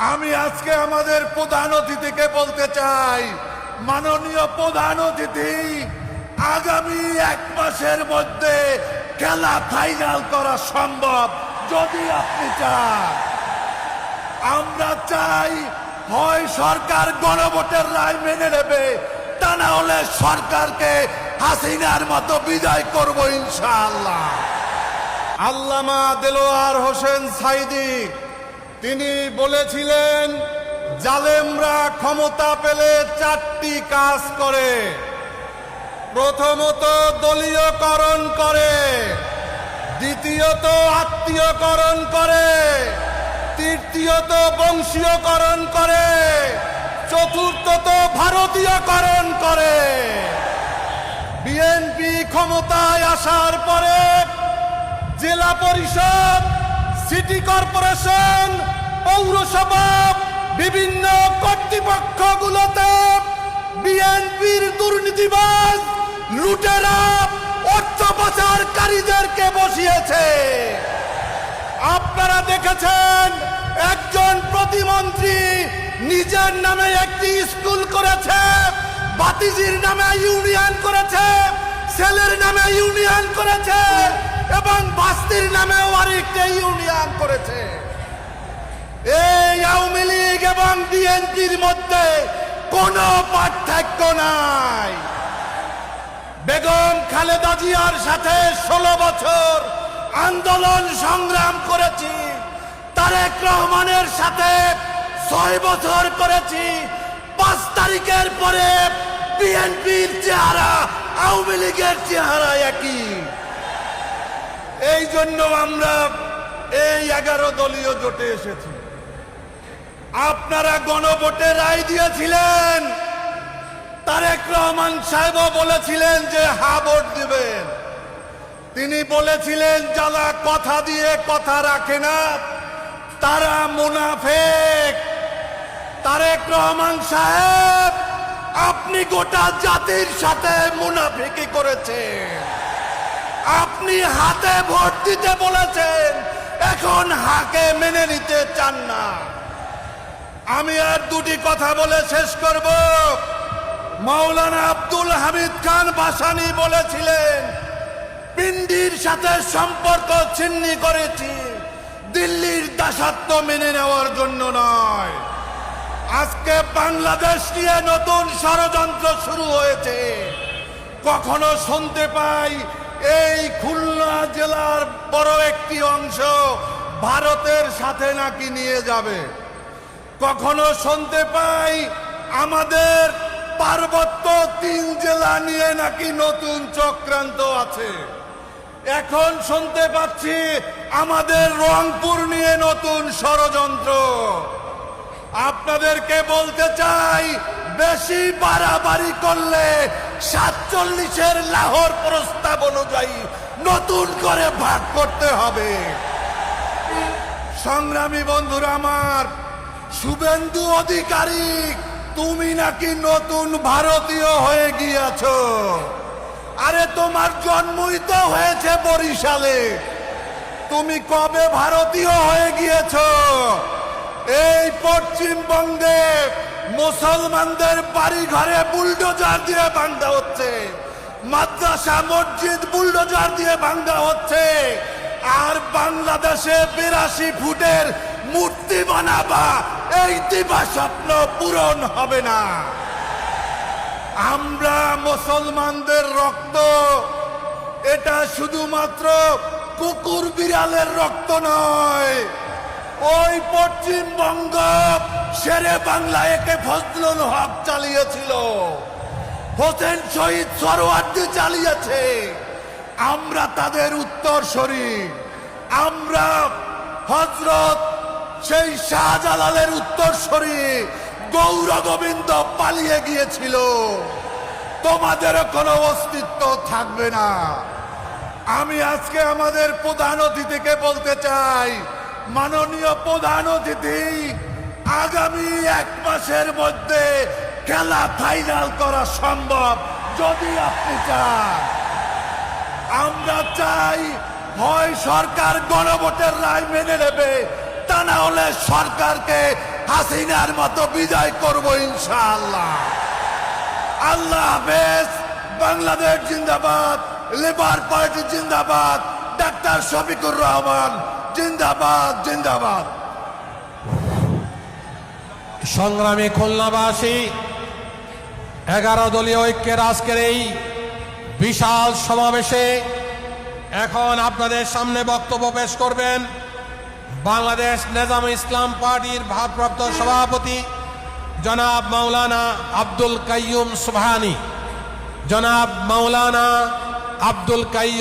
আমি আজকে আমাদের প্রধান অতিথিকে বলতে চাই, মাননীয় প্রধান অতিথি, আগামী 1 মাসের মধ্যে খেলা ফাইনাল করা সম্ভব যদি আপনি চান। আমরা চাই হয় সরকার গণভোটের রায় মেনে নেবে, তা না হলে সরকারকে হাসিনার মতো বিদায় করব ইনশাআল্লাহ। আল্লামা দেলোয়ার হোসেন সাঈদী তিনি বলেছিলেন, জালেমরা ক্ষমতা পেলে 4টি কাজ করে। প্রথমত দলীয়করণ করে, দ্বিতীয়ত আত্মীয়করণ করে, তৃতীয়ত বংশীয়করণ করে, চতুর্থত ভারতীয়করণ করে। বিএনপি ক্ষমতায় আসার পরে জেলা পরিষদ, সিটি কর্পোরেশন, পৌরসভা, বিভিন্ন কর্তৃপক্ষগুলোতে বিএনপির দুর্নীতিবাজ লুটেরা অর্থ পাচারকারীদেরকে বসিয়েছে। আপনারা দেখেছেন, একজন প্রতিমন্ত্রী নিজের নামে একটি স্কুল করেছে, বাতিজির নামে ইউনিয়ন করেছে, ছেলের নামে ইউনিয়ন করেছে এবং বাস্তির নামেও আরেকটা ইউনিয়ন করেছে। এই আওয়ামী লীগ এবং বিএনপির মধ্যে কোনো পার্থক্য নাই। বেগম খালেদা জিয়ার সাথে 16 বছর আন্দোলন সংগ্রাম করেছি, তারেক রহমানের সাথে 6 বছর করেছি। 5 তারিখের পরে বিএনপির চেহারা আওয়ামী লীগের চেহারা একই। এই জন্য আমরা এই 11 দলীয় জোটে এসেছি। আপনারা গণভোটে রায় দিয়েছিলেন, তারেক রহমান সাহেবও বলেছিলেন যে হা ভোট দিবেন। তিনি বলেছিলেন, যারা কথা দিয়ে কথা রাখে না তারা মুনাফেক। তারেক রহমান সাহেব, আপনি গোটা জাতির সাথে মুনাফিকি করেছেন। আপনি হাতে ভোট দিতে বলেছেন, এখন হাকে মেনে নিতে চান না। আমি আর 2টি কথা বলে শেষ করব। মাওলানা আব্দুল হামিদ খান ভাসানী বলেছিলেন, পিন্ডির সাথে সম্পর্ক ছিন্ন করেছি, দিল্লির দাসত্ব মেনে নেওয়ার জন্য নয়। আজকে বাংলাদেশ নিয়ে নতুন ষড়যন্ত্র শুরু হয়েছে। কখনো শুনতে পাই এই খুলনা জেলার বড় একটি অংশ ভারতের সাথে নাকি নিয়ে যাবে। কখনো শুনতে পাই আমাদের পার্বত্য 3 জেলা নিয়ে নাকি নতুন চক্রান্ত আছে। এখন শুনতে পাচ্ছি আমাদের রংপুর নিয়ে নতুন ষড়যন্ত্র। আপনাদেরকে বলতে চাই, বেশি বাড়াবাড়ি করলে 47-এর লাহোর প্রস্তাব অনুযায়ী নতুন করে ভাগ করতে হবে। সংগ্রামী বন্ধুরা আমার, শুভেন্দু অধিকারী, তুমি নাকি নতুন ভারতীয় হয়ে গিয়েছ। আরে তোমার জন্মই তো হয়েছে বরিশালে, তুমি কবে ভারতীয় হয়ে গিয়েছ? এই পশ্চিমবঙ্গে মুসলমানদের বাড়ি ঘরে বুলডোজার দিয়ে ভাঙা হচ্ছে, মাদ্রাসা মসজিদ বুলডোজার দিয়ে ভাঙা হচ্ছে। আর বাংলাদেশে 82 ফুটের মূর্তি বানাবা, এই দিবা স্বপ্ন পূরণ হবে না। আমরা মুসলমানদের রক্ত, এটা শুধুমাত্র কুকুর বিড়ালের রক্ত নয়। ওই পশ্চিমবঙ্গ শেরে বাংলা একে ফজলুল হক চালিয়েছিল, হোসেন শহীদ সরওয়ার্দী চালিয়েছে। আমরা তাদের উত্তরসূরি। আমরা হযরত সেই শাহজালালের উত্তরসূরি। গৌর গোবিন্দ পালিয়ে গিয়েছিল, তোমাদের কোনো অস্তিত্ব থাকবে না। আমি আজকে আমাদের প্রধান অতিথিকে বলতে চাই, মাননীয় প্রধান অতিথি, আগামী 1 মাসের মধ্যে খেলা ফাইনাল করা সম্ভব যদি আপনি চান। আমরা চাই হয় সরকার গণভোটের রায় মেনে নেবে, তা না হলে সরকারকে হাসিনার মতো বিদায় করব ইনশাআল্লাহ। আল্লাহ হাফেজ। বাংলাদেশ জিন্দাবাদ, লেবার পার্টি জিন্দাবাদ, ডাক্তার শফিকুর রহমান জিন্দাবাদ জিন্দাবাদ। সংগ্রামী খুলনাবাসী, 11 দলীয় ঐক্যের আজকের এই বিশাল সমাবেশে এখন আপনাদের সামনে বক্তব্য পেশ করবেন বাংলাদেশ নেজামে ইসলাম পার্টির ভারপ্রাপ্ত সভাপতি জনাব মাওলানা আব্দুল কাইয়ুম সুবহানী। জনাব মাওলানা আব্দুল কাইয়ুম